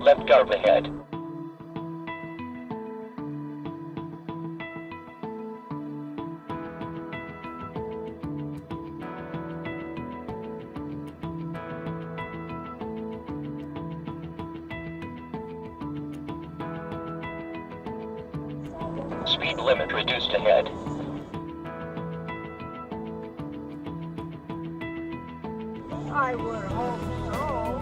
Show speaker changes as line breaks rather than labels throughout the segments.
Left guard ahead. Speed limit reduced ahead.
I would hope so.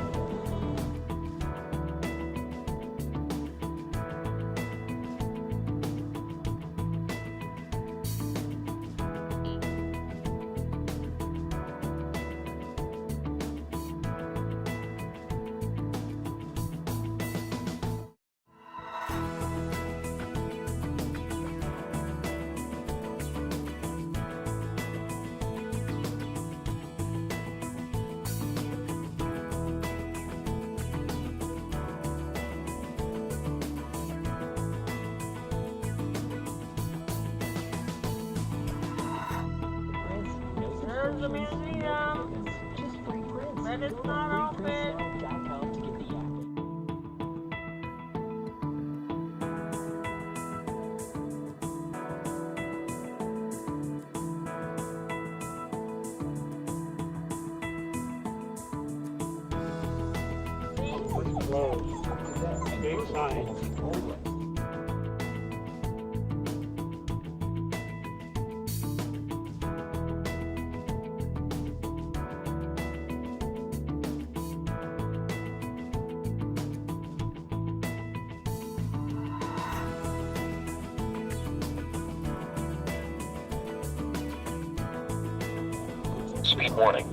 There's the museum, but it's not open.
Closed. Big sign.
Speed warning.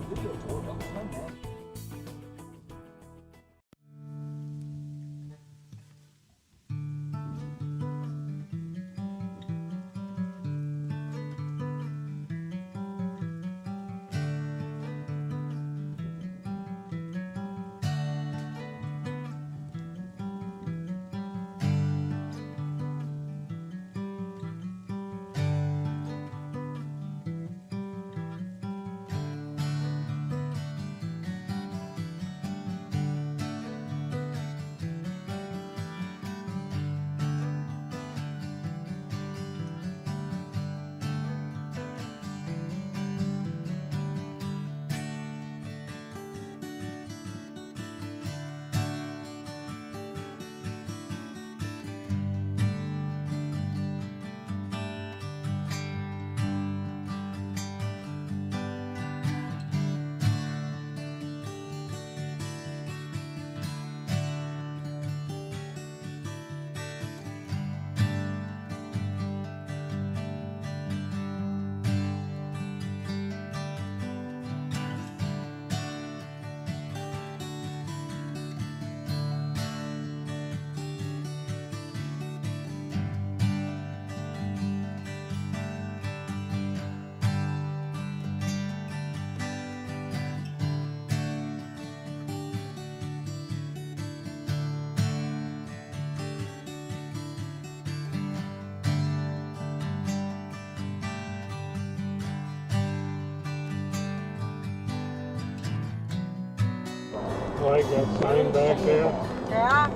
Like that sign back there.
Yeah.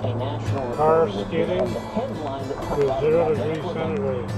Car skidding to 0 degrees centigrade.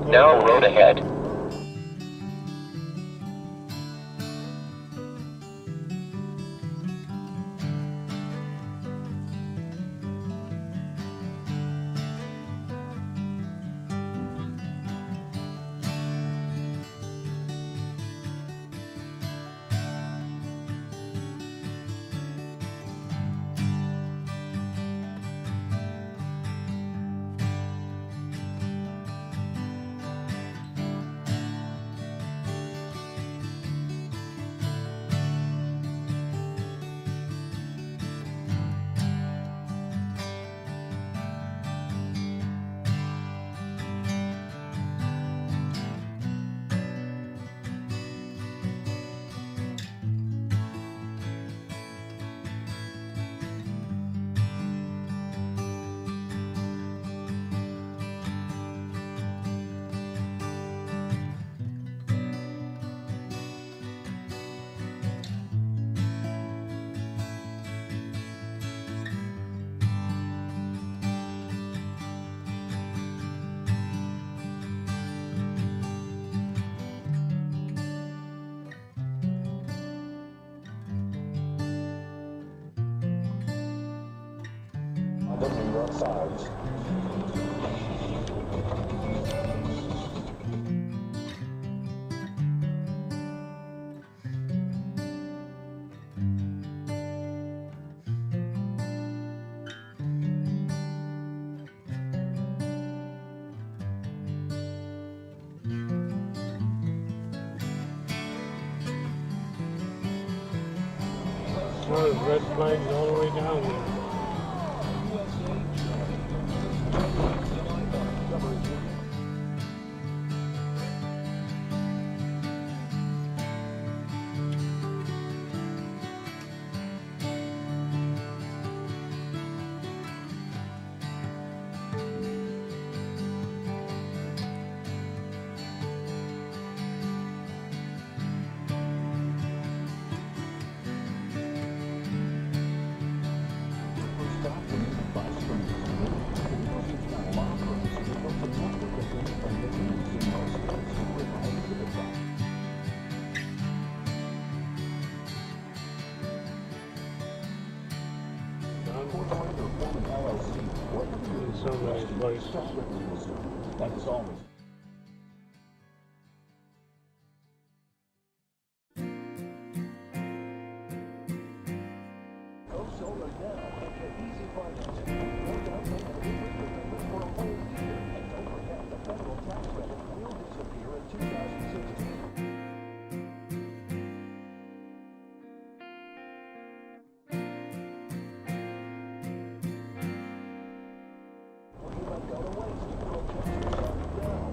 Now road ahead.
sides.
Oh, there's red flags all the way down there. In so many places.
That is always. Go solar now and get easy financing. No down payment for a whole year. And don't forget, the federal tax credit will disappear in 2016. Well, you might go to waste. Protesters are down.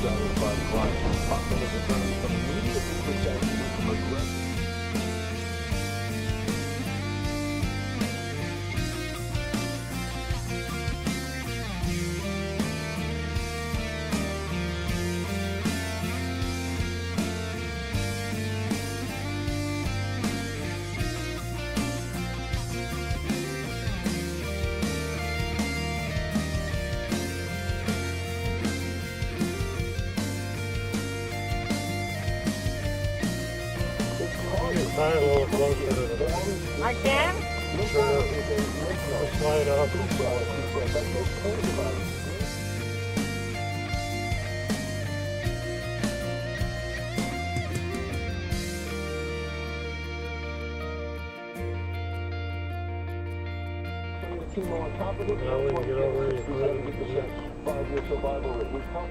dissatisfied clients. Hospitals are turning from immediately protecting from aggressive.
Tie a little closer to the
I can?
slide up. Now we can get over here.
5-year survival rate. We come.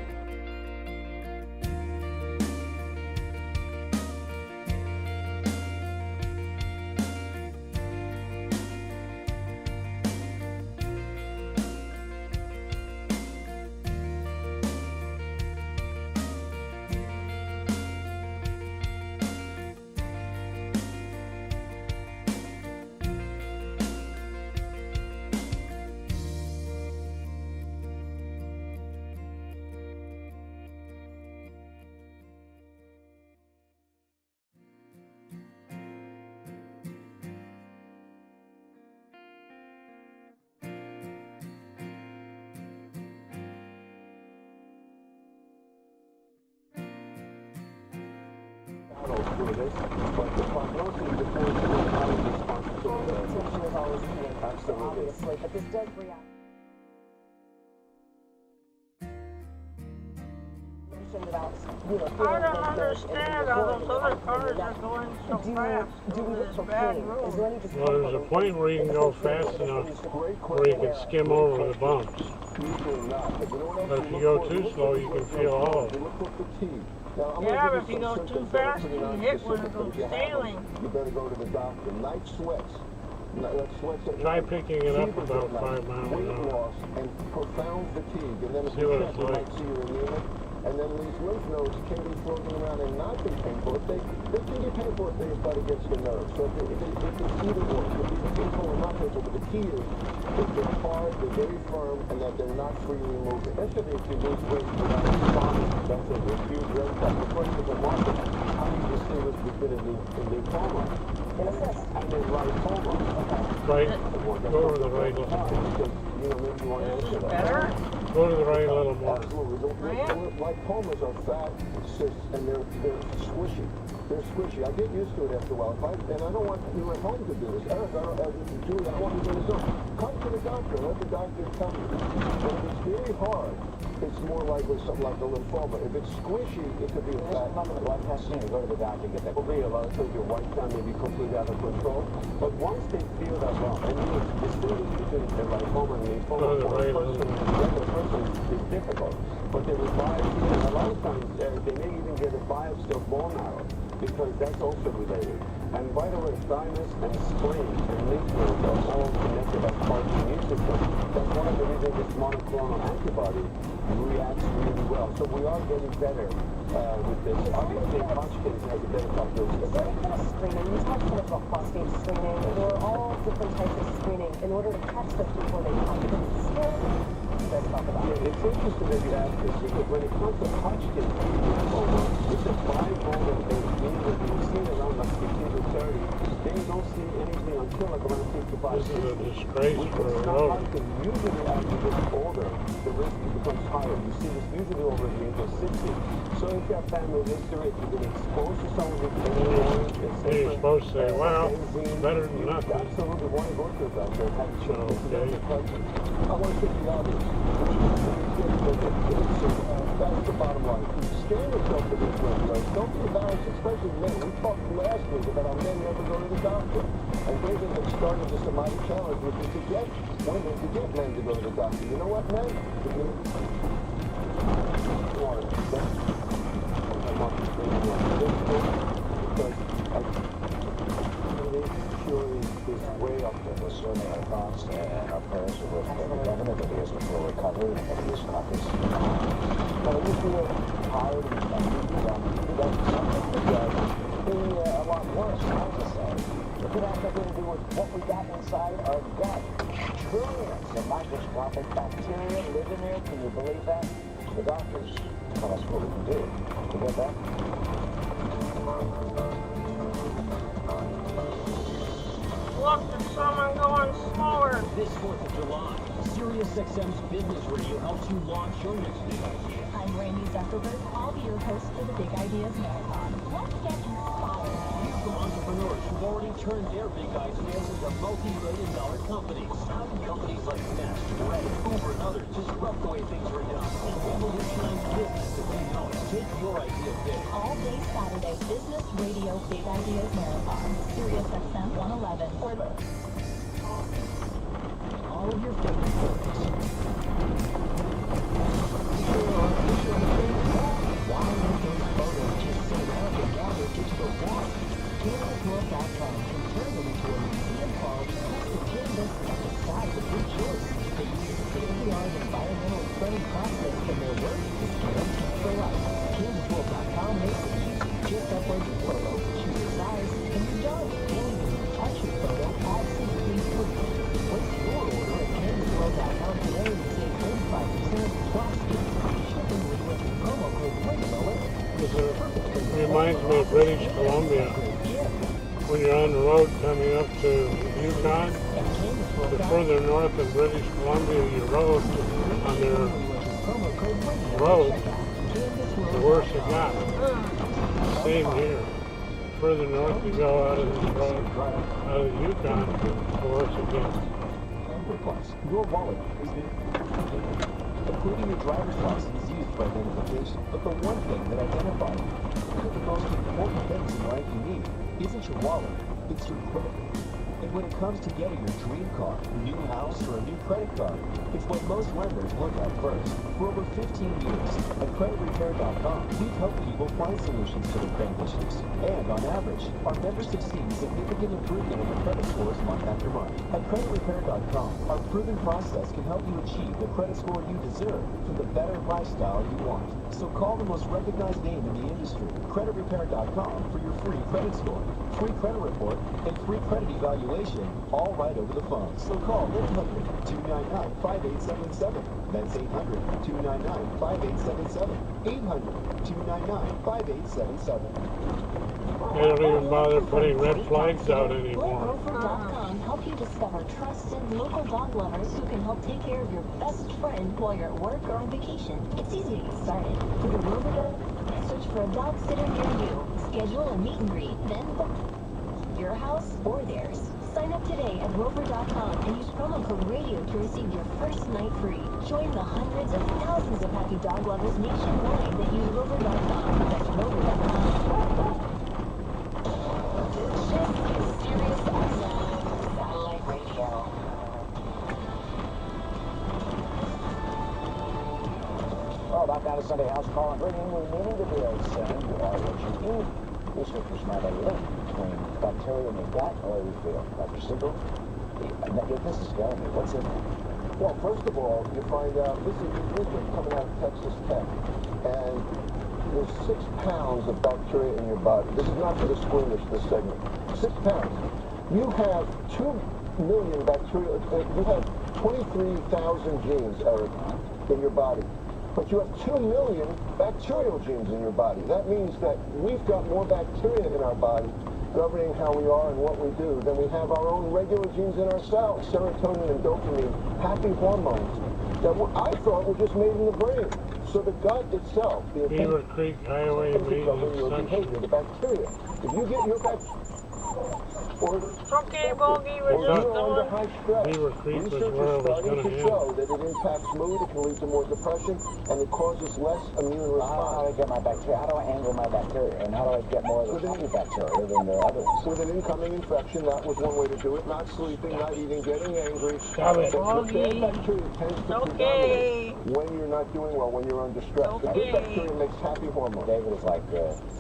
Through this, but the prognosis depends on how it responds to the
Attention is always key,
Absolutely.
obviously, but this does react. About,
I don't understand how those other cars are going so fast
do we
over
look
this
for
bad
pain? Is
road.
there any just
Well, there's a point where you can go fast enough where you can skim over the bumps.
Usually not. But you know what else
But if
we
you
look
go
for?
too
We look
slow,
for-
you
we
can
look for
feel all
fatigue.
of it.
We look for fatigue. Now, I'm
Yeah,
gonna
but if
give
you go
some
too
symptoms that are
fast,
pretty
you can hit one
non-specific,
of
but
those
if you have them,
sailing.
you better go to the doctor. Night sweats. Sweats at
Try
night,
picking it up
fevers
about
at night,
5 miles an
weight
hour.
loss, and profound fatigue. And then if
See
you
what
check,
it's
you
like.
might see you're anemic. And then these lymph nodes can be floating around and not be painful. If they can be painful if they butt against the nerve. So if it's either or, it can be painful or not painful. But the key is that they're hard, they're very firm, and that they're not freely moving. Especially if you lose weight without responding. That's a huge red flag. The question is, how do you distinguish between a lymphoma and a lymphoma?
Right, go over the right a little more.
Because, you know, maybe you want to answer that.
Better?
Go to the right a little more.
Absolutely. Lipomas are fat cysts and they're squishy. They're squishy. I get used to it after a while. And I don't want you at home to do this. Eric, Julie, I don't want you to do this. Come to the doctor. Let the doctor tell you. But if it's very hard, it's more likely something like a lymphoma. If it's squishy, it could be a fat.
Blood testing to go to the doctor, get that.
Probably a lot of times your white count may be completely out of control. But once they feel that well, and you distinguish between the lymphoma and lymphoma
Go to the
for
right
a
a
person,
little
a regular person is difficult. But they revive, and a lot of times they may even get a biopsy of bone marrow because that's also related. And by the way, thymus and spleen and lymph nodes are all connected as part of the immune system. That's one of the reasons this monoclonal antibody reacts really well. So we are getting better with this. Obviously, Hodgkin's has a better prognosis.
Is there any kind of screening? You talked kind of about prostate screening, or all different types of screening in order to catch them before they come. Because it's scary to talk about.
Yeah, it's interesting that you ask this because when it comes to Hodgkin's lymphoma, it's a bipolar thing, meaning that you see it around like 15 to 30, then you don't see anything until like around 55,
This is a
60.
disgrace
When
for
it's
a
not
road.
Hodgkin's, usually as you get older, the risk becomes higher. You see this usually over the age of 60. So if you have family history, if you've been exposed to some of these things,
And you're supposed to say, well, better than nothing.
absolutely want to go to the doctor and have a check.
Okay.
I want to say the obvious. That's the bottom line. Scan yourself for this way. Don't be embarrassed, especially men. We talked last week about how men never go to the doctor. And David had started this mighty challenge, which is to get women to get men to go to the doctor. You know what, men? Is way up there.
We're certainly our thoughts and our prayers are with the governor that he has a full recovery and that he is conscious.
Now, you feel
hired and does something that does be a lot worse, I have to say. It could have something to do with what we got inside our gut. Trillions of microscopic bacteria live in there. Can you believe that? The doctors tell us what we can do. You get that?
Look, there's someone going slower.
This 4th of July, SiriusXM's business radio helps you launch your next big idea.
I'm Randy Zuckerberg. I'll be your host for the Big Ideas Marathon. Let's get inspired.
Hear from entrepreneurs who've already turned their big ideas into multi-million-dollar companies. Companies like Nest, Reddit, Uber, and others just love the way things are done. Revolutionize business as we know it. Take your idea big.
All day Saturday, Business Radio Big Ideas Marathon. SiriusXM 111. Or
All of your favorite photos.
why let those photos just sit around and gather digital dust? ColoradoGeorge.com can turn them into a museum-quality custom canvas at the size of your choice. They use state-of-the-art environmentally friendly process in their work is guaranteed for life. CanvasWorld.com makes it easy. Just upload your photo, choose your size, and you're done. And you can touch your photo absolutely free. Place your order at CanvasWorld.com today and save 35% plus shipping with promo code WINDMOWER.
It reminds me of British Columbia. When you're on the road coming up to Yukon, the further north of British Columbia you rode on their road, the worse it got. Same here. The further north you go out of this road, out of the Yukon, the worse it gets.
Your wallet is including your driver's license used for identification. But the one thing that identifies one of the most important things in life you need isn't your wallet, it's your credit. And when it comes to getting your dream car, new house, or a new credit card, it's what most lenders look at first. For over 15 years, at CreditRepair.com, we've helped people find solutions to their credit issues. And on average, our members have seen significant improvement in their credit scores month after month. At CreditRepair.com, our proven process can help you achieve the credit score you deserve for the better lifestyle you want. So call the most recognized name in the industry, CreditRepair.com, for your free credit score, free credit report, and free credit evaluation, all right over the phone. So call 800-299-5877. That's 800-299-5877. 800-299-5877.
They don't even bother putting red flags out anymore.
Rover.com help you discover trusted local dog lovers who can help take care of your best friend while you're at work or on vacation. It's easy to get started. For the Rover, search for a dog sitter near you. Schedule a meet and greet, then book your house or theirs. Sign up today at Rover.com and use promo code RADIO to receive your first night free. Join the hundreds of thousands of happy dog lovers nationwide that use Rover.com. That's Rover.com. This is SiriusXM Satellite Radio.
Oh, about down to Sunday house call and bringing we needed to be able to send you are what you eat. Research was not a link between bacteria in your gut or you feel. Dr. Siegel, this is telling me, what's in there?
Well, first of all, you find out, this is coming out of Texas Tech, and there's 6 pounds of bacteria in your body. This is not for the squeamish, this segment. 6 pounds. You have 2 million bacteria, you have 23,000 genes, Eric, in your body. But you have 2 million bacterial genes in your body. That means that we've got more bacteria in our body governing how we are and what we do than we have our own regular genes in our cells, serotonin and dopamine, happy hormones that I thought were just made in the brain. So the gut itself, the
Beaver Creek Highway
governing your behavior, the bacteria. If you get your bacteria,
Okay, Bogey, we're
or
just
you're under
going.
high stress,
Beaver Creek was
research
where I
is
was
starting
gonna
to
end.
show that it impacts mood, it can lead to more depression, and it causes less immune
How do
response.
I get my bacteria? How do I angle my bacteria? And how do I get more of the happy bacteria than the other ones?
With an incoming infection, that was one way to do it. Not sleeping, not eating, getting angry.
Stop it.
The bad bacteria tends to
Okay.
predominate when you're not doing well, when you're under stress. The good
Okay.
bacteria makes happy hormones.
David is like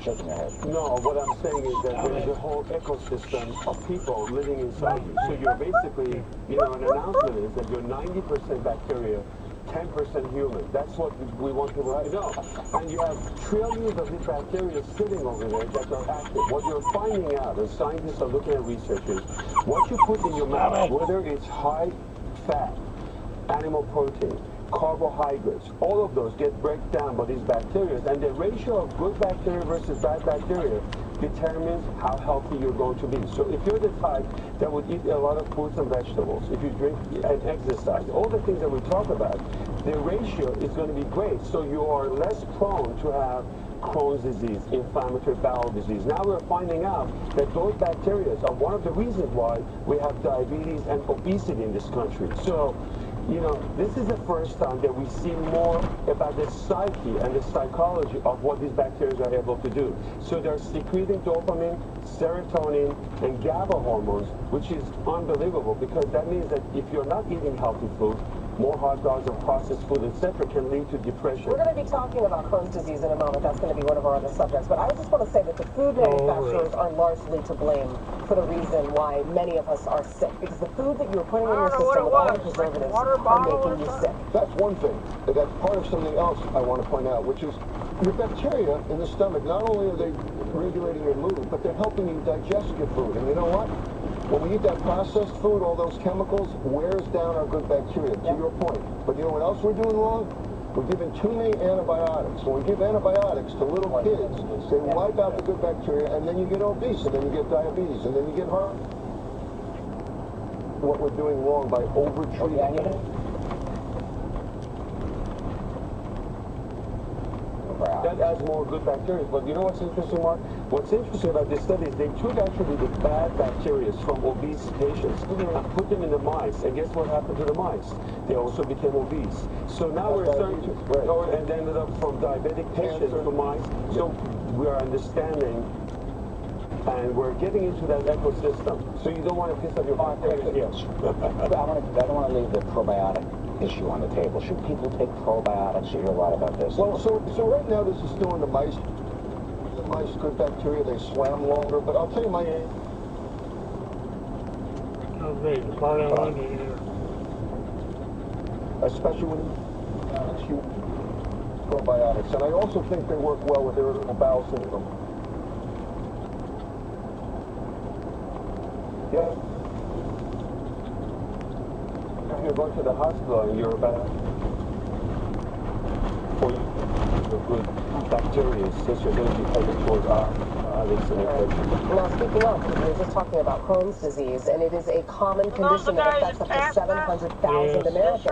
shaking your head.
No, what I'm saying is that there's a whole ecosystem of people living inside you. So you're basically, an announcement is that you're 90% bacteria, 10% human. That's what we want people to know. And you have trillions of these bacteria sitting over there that are active. What you're finding out, and scientists are looking at researchers, what you put in your mouth, whether it's high fat, animal protein, carbohydrates, all of those get break down by these bacteria, and the ratio of good bacteria versus bad bacteria determines how healthy you're going to be. So if you're the type that would eat a lot of fruits and vegetables, if you drink and exercise, all the things that we talk about, the ratio is going to be great. So you are less prone to have Crohn's disease, inflammatory bowel disease. Now we're finding out that those bacteria are one of the reasons why we have diabetes and obesity in this country. So, you know, this is the first time that we see more about the psyche and the psychology of what these bacteria are able to do. So they're secreting dopamine, serotonin, and GABA hormones, which is unbelievable, because that means that if you're not eating healthy food, more hot dogs and processed food, etc., can lead to depression.
We're going to be talking about Crohn's disease in a moment. That's going to be one of our other subjects. But I just want to say that the food manufacturers are largely to blame for the reason why many of us are sick. Because the food that you're putting in your system with all the preservatives are making you sick.
That's one thing. That's part of something else I want to point out, which is your bacteria in the stomach, not only are they regulating your mood, but they're helping you digest your food. And you know what? When we eat that processed food, all those chemicals wears down our good bacteria, to your point. But you know what else we're doing wrong? We're giving too many antibiotics. When we give antibiotics to little kids, they wipe out the good bacteria, and then you get obese, and then you get diabetes, and then you get heart. What we're doing wrong by over-treating it. That adds more good bacteria. But you know what's interesting, Mark? What's interesting about this study is they took actually the bad bacteria from obese patients and put them in the mice. And guess what happened to the mice? They also became obese. So now we're starting to, and they ended up from diabetic patients to mice. So we are understanding, and we're getting into that ecosystem. So you don't want to piss off your bacteria.
I don't want to leave the probiotic issue on the table. Should people take probiotics? You hear a lot about this.
Well, so right now this is still in the mice. The mice, good bacteria, they swam longer. But I'll tell you my...
Oh, great. The part I wanted to hear.
Especially when you probiotics. And I also think they work well with irritable bowel syndrome. Yeah. You're going to the hospital and you're about for the good bacteria, since you're going to be headed toward this infection.
Now, speaking of, we were just talking about Crohn's disease, and it is a common condition that affects up to 700,000 Americans. So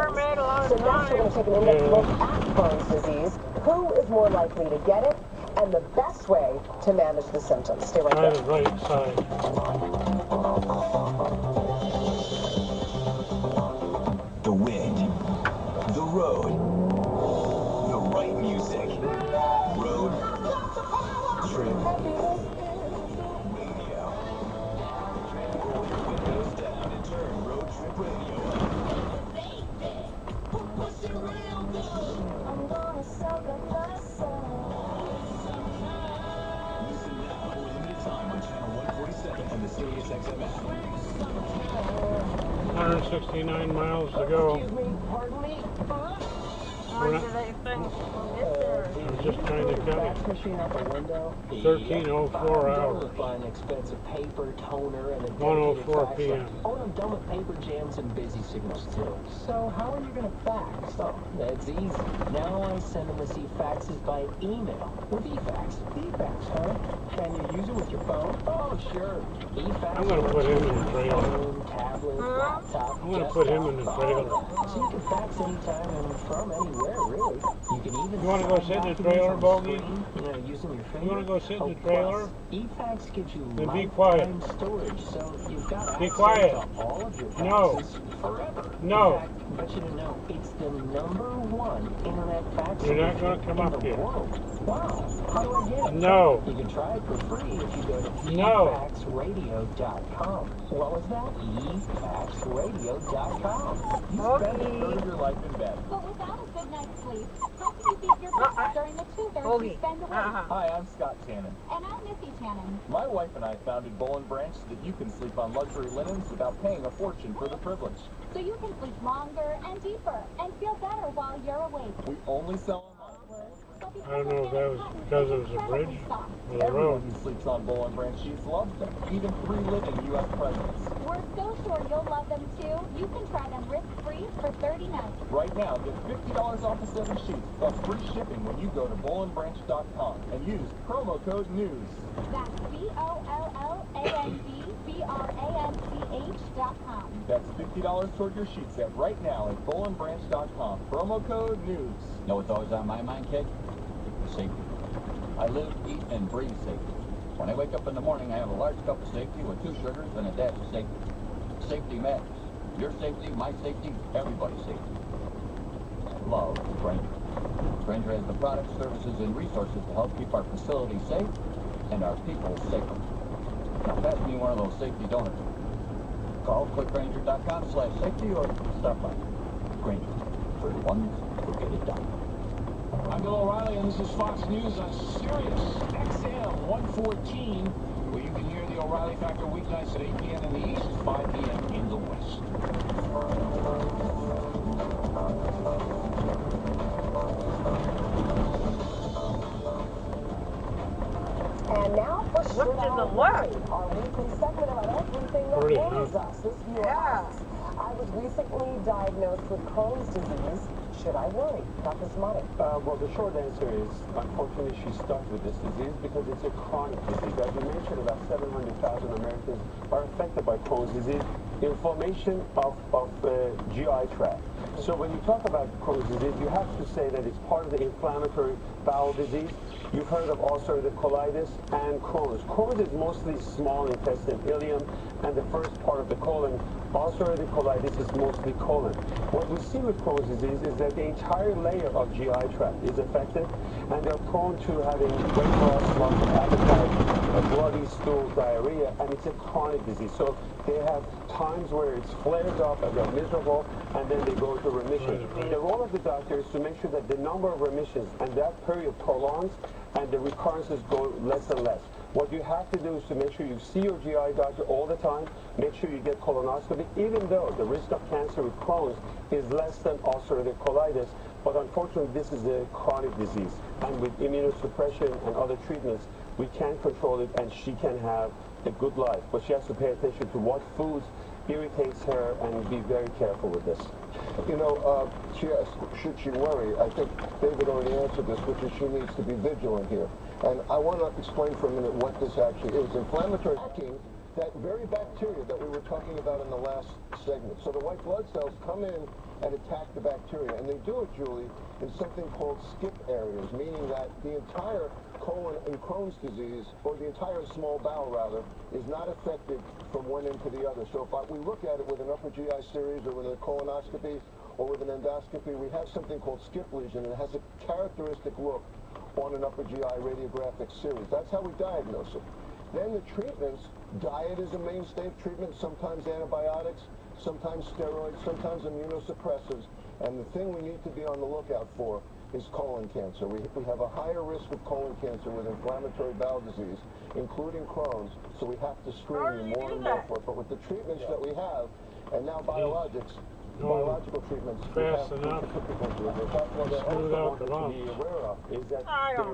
next we're going to take an in-depth look at Crohn's disease, who is more likely to get it, and the best way to manage the symptoms. Stay right there.
Right side.
The wind, the road, the right music, road trip radio. Windows down and turn road trip radio up. Listen now for a limited time on channel 147 on the Sirius XM app.
169 miles to go.
Excuse me, pardon me? Why do they think we'll get there?
I'm just trying to cut it.
Machine out the window.
13:04 hours.
Buying expensive paper, toner, and a
1:04 p.m.
Oh, I'm done with paper jams and busy signals too. So how are you going to fax? Oh, that's easy. Now I send and receive faxes by email with eFax. eFax, huh? Can you use it with your phone? Oh, sure. eFax.
I'm going to put him in the trailer.
Phone, tablet, laptop.
I'm going to put him in the trailer.
So you can fax anytime and from anywhere, really. You can even.
You want to go sit in the trailer, Bogey?
You know, using your finger.
You want to go sit in the trailer?
eFax gives you
Then be quiet.
lifetime storage, so you've got
Be
access
quiet.
to all of your
No.
faxes forever.
No.
In fact, I bet you to know it's the #1 internet fax
You're not going to come
in
up
the
here.
world. Wow. How do I get it?
No.
You can try it for free if you go to
No.
eFaxradio.com. What was that? eFaxradio.com. You spend a third of your life in bed.
But without a good night's sleep, how can you feed your business during the 2/3 you spend away.
Hi, I'm Scott Tannen.
And I'm Missy Tannen.
My wife and I founded Bowl and Branch so that you can sleep on luxury linens without paying a fortune for the privilege.
So you can sleep longer and deeper and feel better while you're awake.
We only sell online.
I don't know if that was because it was a bridge or the
Everyone
road.
who sleeps on Bowl and Branch sheets loves them, even 3 living U.S. presidents.
We're so sure you'll love them too. You can try them risk-free for 30 nights.
Right now, get $50 off the 7 sheets plus free shipping when you go to bowlandbranch.com and use promo code NEWS.
That's BOLLANDBRANCH.com.
That's $50 toward your sheet set right now at bowlandbranch.com. Promo code NEWS.
Know what's always on my mind, kid? Safety. I live, eat, and breathe safety. When I wake up in the morning, I have a large cup of safety with 2 sugars and a dash of safety. Safety matters. Your safety, my safety, everybody's safety. Love Granger. Granger has the products, services, and resources to help keep our facilities safe and our people safer. Now pass me one of those safety donuts. Call clickgranger.com/safety or stop by. Granger. For the ones who get it done.
I'm Bill O'Reilly, and this is Fox News on Sirius XM 114, where you can hear the O'Reilly Factor weeknights at 8 p.m. in the East, 5 p.m. in the West.
And now for
Look to the left.
our weekly segment about everything that
Pretty,
worries
huh?
us. This viewer asks, I was recently diagnosed with Crohn's disease. Should I worry? Dr. Smati.
Well, the short answer is, unfortunately, she's stuck with this disease because it's a chronic disease. As you mentioned, about 700,000 Americans are affected by Crohn's disease, inflammation of GI tract. So when you talk about Crohn's disease, you have to say that it's part of the inflammatory bowel disease. You've heard of ulcerative colitis and Crohn's. Crohn's is mostly small intestine, ileum, and the first part of the colon. Ulcerative colitis is mostly colon. What we see with Crohn's disease is that the entire layer of GI tract is affected, and they're prone to having weight loss, loss of appetite, bloody stool, diarrhea, and it's a chronic disease. So they have times where it's flares up and they're miserable, and then they go into remission. The role of the doctor is to make sure that the number of remissions and that period prolongs, and the recurrences go less and less. What you have to do is to make sure you see your GI doctor all the time, make sure you get colonoscopy, even though the risk of cancer with Crohn's is less than ulcerative colitis. But unfortunately, this is a chronic disease. And with immunosuppression and other treatments, we can control it, and she can have a good life. But she has to pay attention to what foods irritates her and be very careful with this.
You know, she asked, should she worry? I think David already answered this, which is she needs to be vigilant here. And I want to explain for a minute what this actually is. Inflammatory attacking that very bacteria that we were talking about in the last segment. So the white blood cells come in and attack the bacteria. And they do it, Julie, in something called skip areas, meaning that the entire colon in Crohn's disease, or the entire small bowel rather, is not affected from one end to the other. So if we look at it with an upper GI series or with a colonoscopy or with an endoscopy, we have something called skip lesion, and it has a characteristic look on an upper GI radiographic series. That's how we diagnose it. Then the treatments, diet is a mainstay of treatment, sometimes antibiotics, sometimes steroids, sometimes immunosuppressants. And the thing we need to be on the lookout for is colon cancer. We have a higher risk of colon cancer with inflammatory bowel disease, including Crohn's, so we have to screen you more and more for it. But with the treatments that we have, and now biological treatments,
Fast enough.
Be aware of is that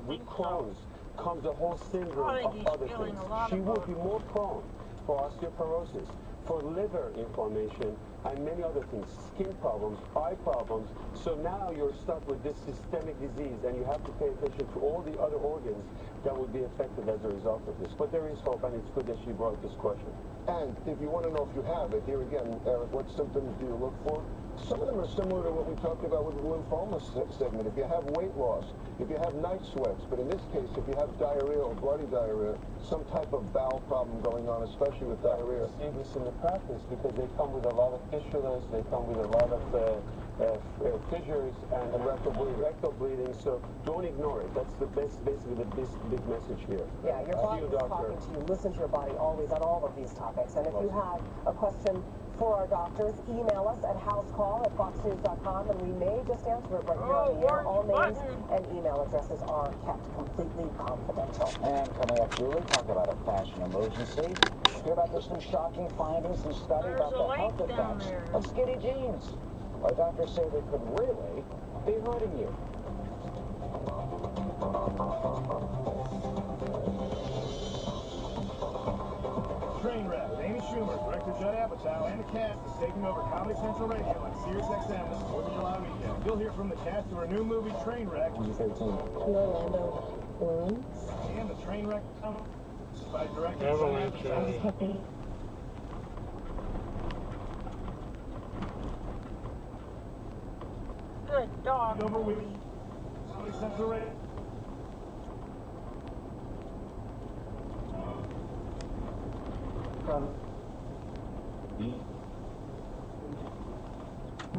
with Crohn's comes a whole syndrome of other things. She will be more prone for osteoporosis, for liver inflammation, and many other things, skin problems, eye problems. So now you're stuck with this systemic disease, and you have to pay attention to all the other organs that would be affected as a result of this. But there is hope, and it's good that she brought this question.
And if you want to know if you have it, here again, Eric, what symptoms do you look for? Some of them are similar to what we talked about with the lymphoma segment. If you have weight loss, if you have night sweats, but in this case, if you have diarrhea or bloody diarrhea, some type of bowel problem going on, especially with diarrhea.
See this in the practice because they come with a lot of fistulas, they come with a lot of fissures and rectal bleeding, so don't ignore it. That's basically the big message here.
Yeah, your body is talking to you. Listen to your body always on all of these topics. And if you have a question for our doctors. Email us at housecall@foxnews.com, and we may just answer it right here on the air. All names and email addresses are kept completely confidential.
And coming up, Julie, talk about a fashion emergency. Hear about this new shocking findings and study about the health effects of skinny jeans. Why doctors say they could really be hurting you.
Trainwreck. Amy Schumer, director Judd Apatow, and the cast is taking over Comedy Central Radio on SiriusXM this 4th of July weekend. You'll hear from the cast of our new movie Trainwreck.
Orlando Bloom.
And the Trainwreck by director
Avalanche.
Judd Apatow.
Good dog.
Over with Comedy Central Radio.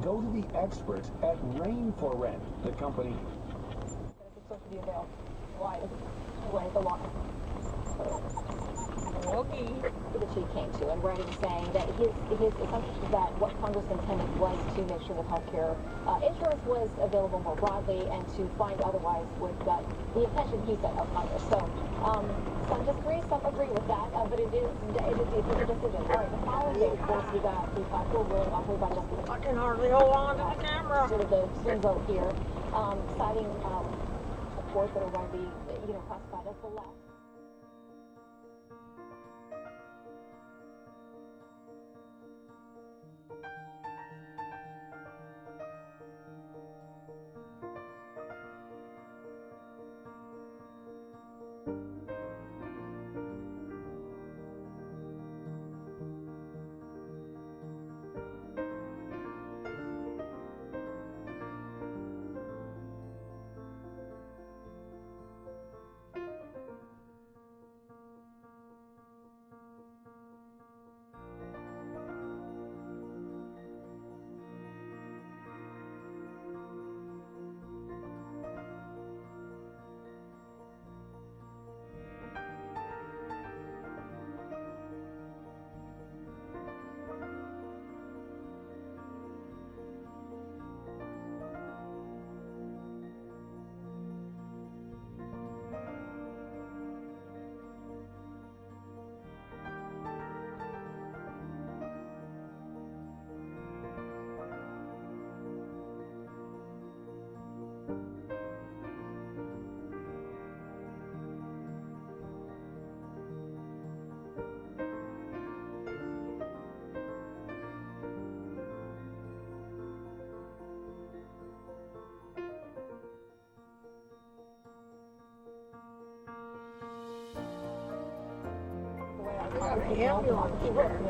Go to the experts at Rain for Rent, the company.
It's supposed to be available. Why? Why the law?
Okay.
Which he came to, and writing saying that his assumption is that what Congress intended was to make sure that healthcare insurance was available more broadly, and to find otherwise was that the intention, he said, of Congress. So some disagree, some agree with that, but it is a decision. All right, the following day, of course, we got full ruling offered by the
I can hardly hold on to the camera.
sort of the swing vote here, citing reports that are going to be, classified as the left.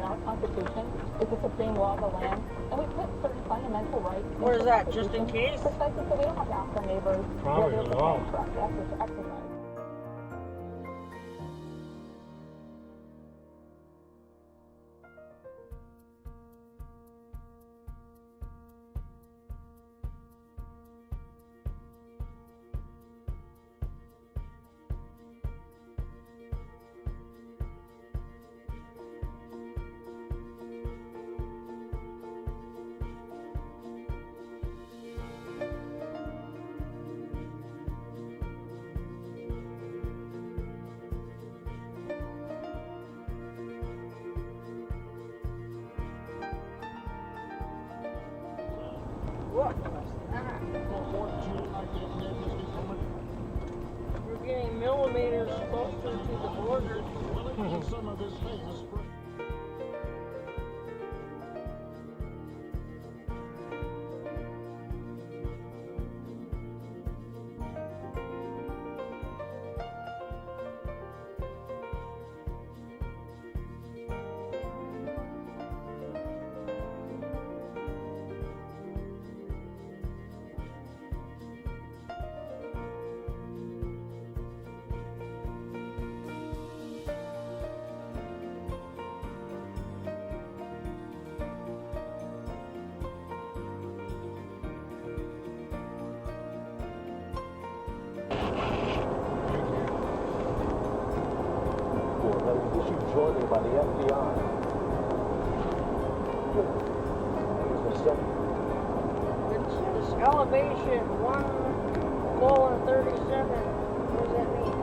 Our Constitution is the supreme law of the land, and we put certain fundamental rights.
Where's that, just in case?
Precisely so we don't have to ask our neighbors.
Probably
whether
a law.
it's exercise.
What was that? We're getting millimeters closer to the border.
Some of his famous
that was issued jointly by the FBI. Good
It's elevation 1:37. What does that mean?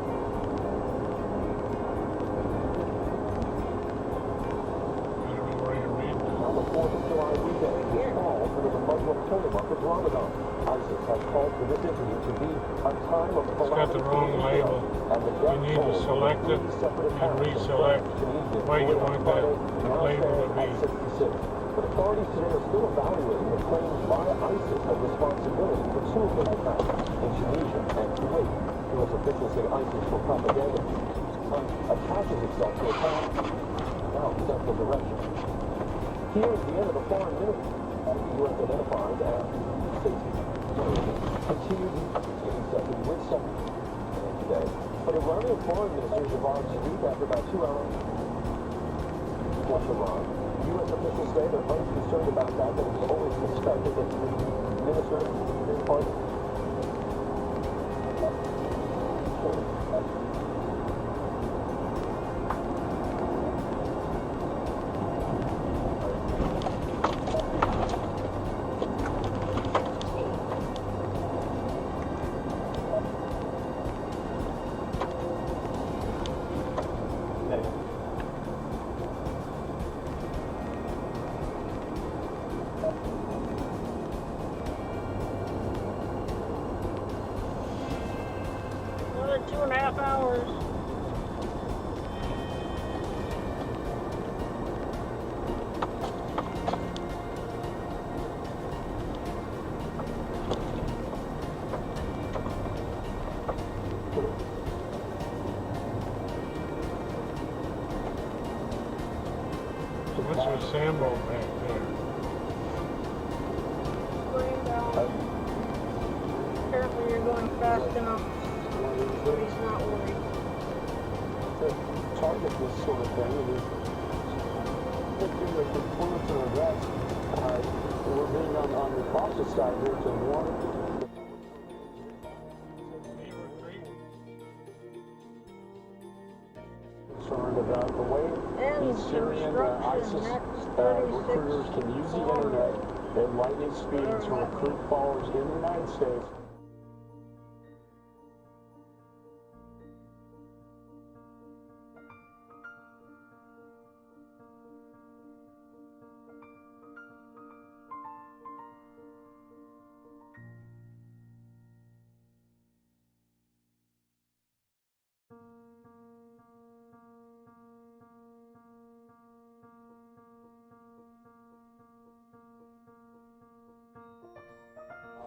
On the 4th of July weekend this fall, during the Muslim holy month of Ramadan, ISIS has called for this interview to be a time of
It's got the wrong label. You need to select it and reselect where you want that label to be.
But authorities today are still evaluating the claims by ISIS of responsibility for two of the attacks in Tunisia and Kuwait. U.S. officials say ISIS, for propaganda, attaches itself to a path now central direction. Here is the end of the foreign ministry, as the U.S. identifies as safety. Continued getting second with second today. But Iranian Foreign Minister Javad Zarif, after about 2 hours, plus Iran. U.S. officials say they're unconcerned about that, but it's always suspected that the minister is part of it.
Another 2.5 hours.
So what's your symbol back there?
Going down. Apparently you're going fast enough. But he's not worried.
To target this sort of thing, it is thinking that the bullets and arrests we're being on the cautious side here to warn
Beaver Creek.
concerned about the way these Syrian ISIS recruiters can use the internet at lightning speed to recruit followers in the United States.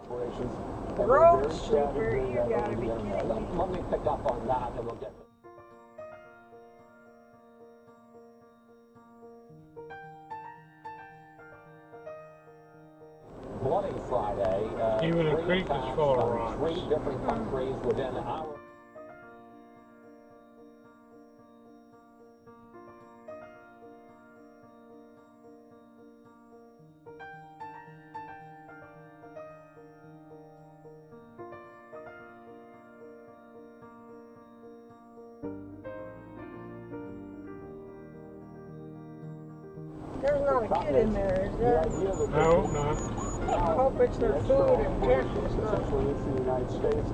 Operations.
Road sweeper, you gotta be kidding me.
Let me pick up on that and we'll get Bloody Friday.
Even the creek is full of rocks.
3 different countries within our.
There's not a kid in there, is there?
No, not.
I hope it's their food and tent and stuff.
Essentially into the United States.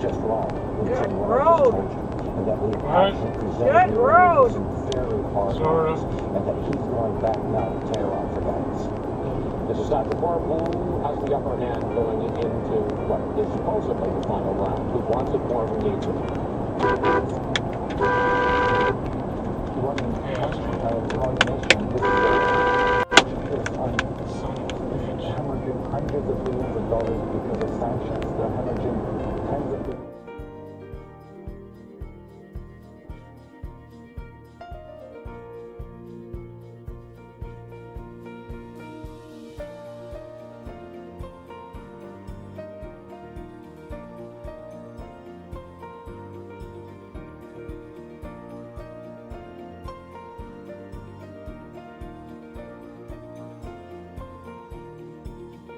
just wrong.
Good road.
And that we
What?
actually
Good
presented
road.
some very hard
Sort of.
and that he's going back now to tear off the guys.
This is Dr. Barb. Who has the upper hand going into what is supposedly the final round? Who wants it more, who needs it?
Hemorrhaging hundreds of billions of dollars because of sanctions. They're hemorrhaging tens of billions.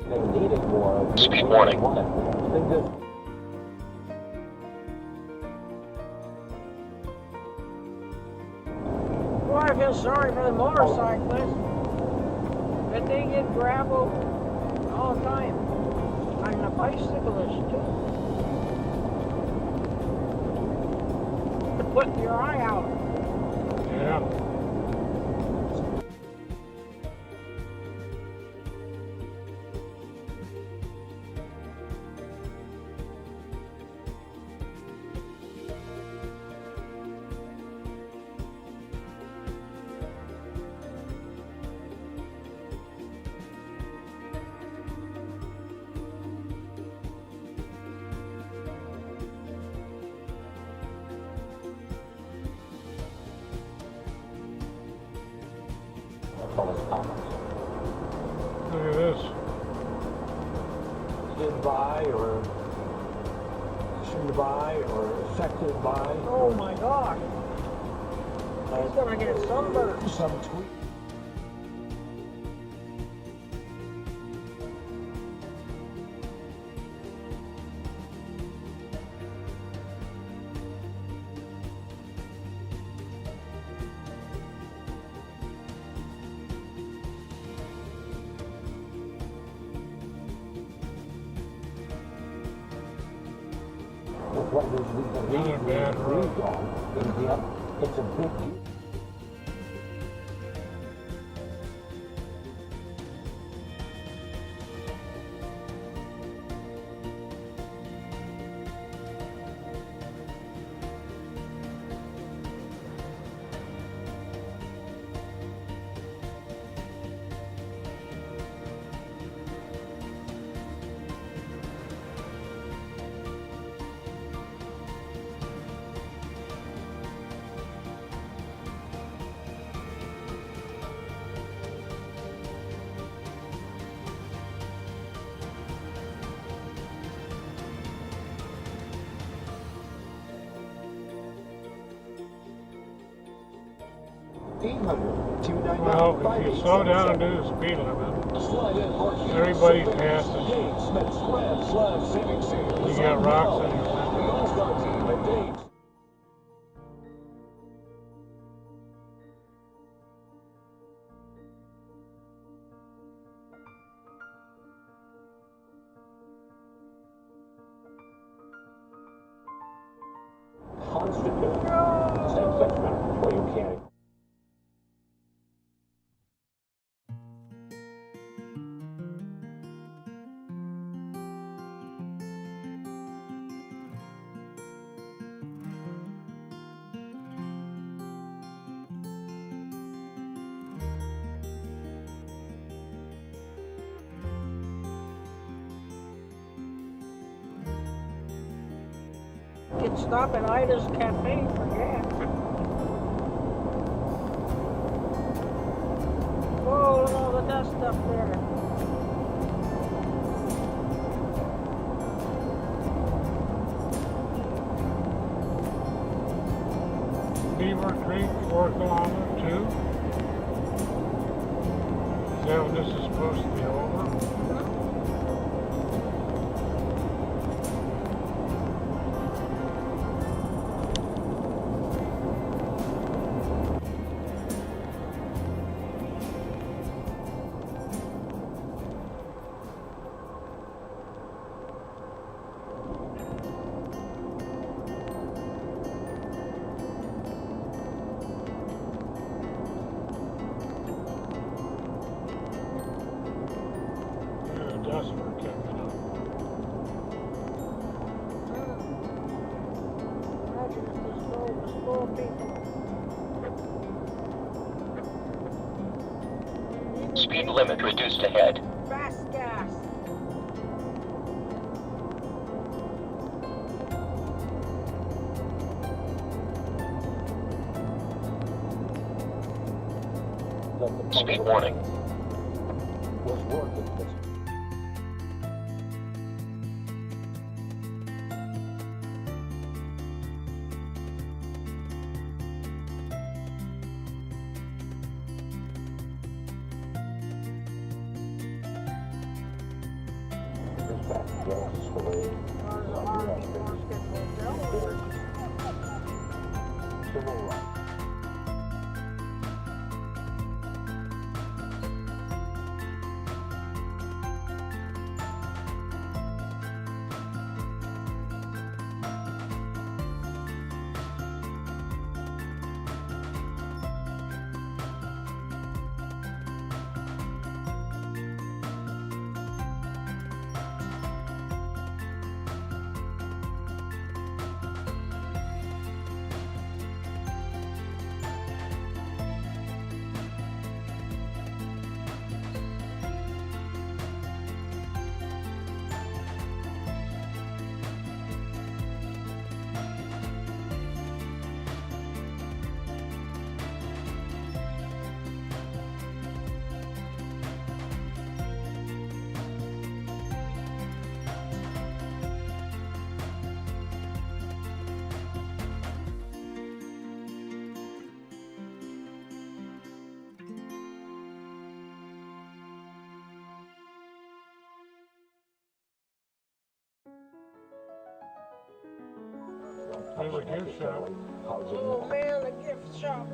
They needed more.
Speed warning.
Wanted more. They did.
Boy, I feel sorry for the motorcyclists. But they get gravel all the time. And the bicyclists too. Put your eye out.
Yeah. Look at this.
Did by or should by or affected by.
Oh my God. He's gonna get sunburned.
Some tweet.
What we believe
Another bad road.
agreed on in the end, it's a big deal.
Well, if you slow down and do the speed limit, everybody passes. You got rocks in your way.
Constitute same-sex marriage where you can't.
Get stop at Ida's Cafe for gas. Whoa, look at all the dust up there.
Beaver Creek, 4 kilometers, 2. Is that when this is supposed to be over? dust we're kicking up.
Imagine if this road was full of people.
Speed limit reduced ahead.
Fast gas.
Speed warning.
Was working.
There's a gift shop.
Oh man, the gift shop.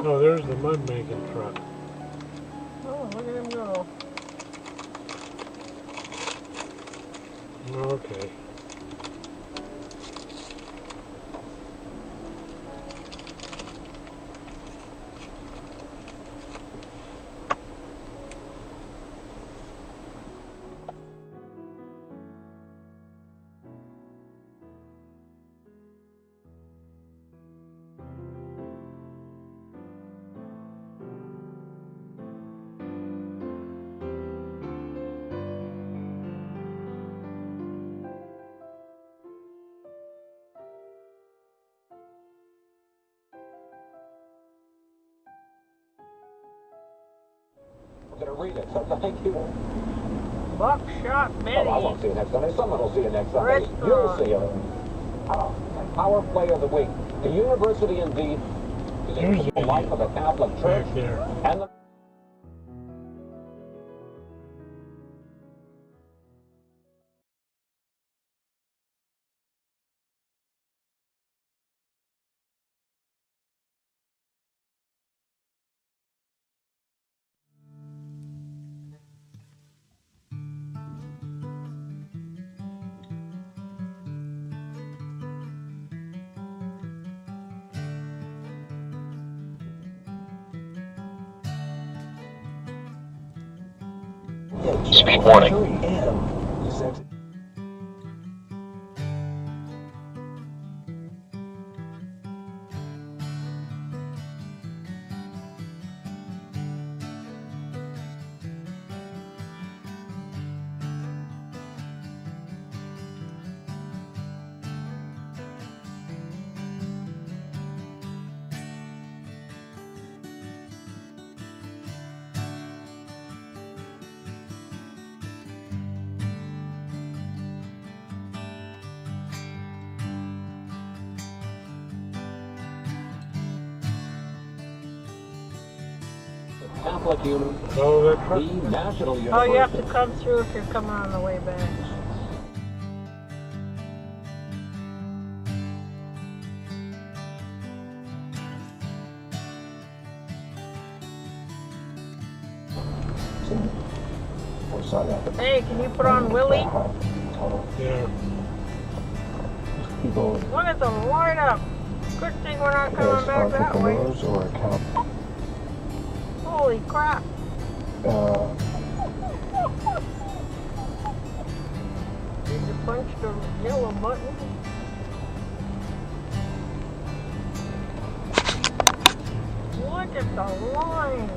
Oh, there's the mud making truck.
Oh, look at him go.
Okay.
I'm going to read it, so thank you.
Buckshot
Oh, I won't
Betty.
see you next Sunday. Someone will see you next Sunday. You'll
Restaurant.
see you. Oh, Power Play of the Week. The University indeed is
There's
in the life of the Catholic Church
back there.
and the
Speed warning.
Catholic Union,
Oh,
the
that
National University.
Oh, you have to come through if you're coming on the way back. Hey, can you put on Willie?
yeah.
Look at the lineup. Good thing we're not coming back that way. Holy crap. Did you punch the yellow button? Look at the line.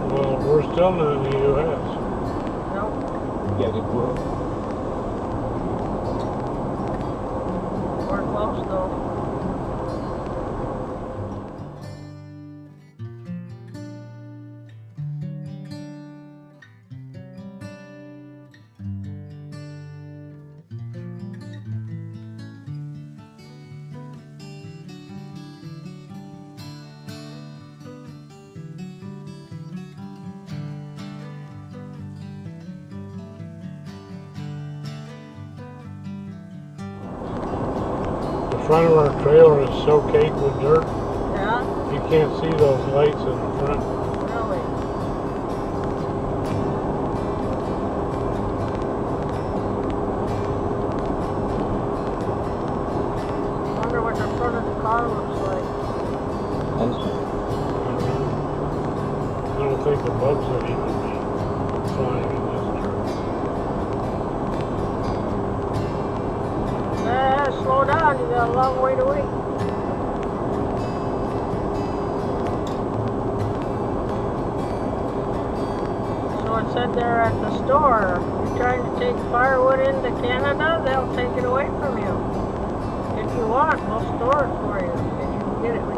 Well, we're still not in the U.S.
Nope,
Yeah, it will.
we're close though.
The front of our trailer is so caked with dirt,
Yeah,
you can't see those lights in the front.
really. Wonder what the front of the car looks like.
I don't think the bugs would even be flying in this dirt.
Slow down, you got a long way to wait. So it said there at the store, you're trying to take firewood into Canada, they'll take it away from you. If you want, we'll store it for you. If you can get it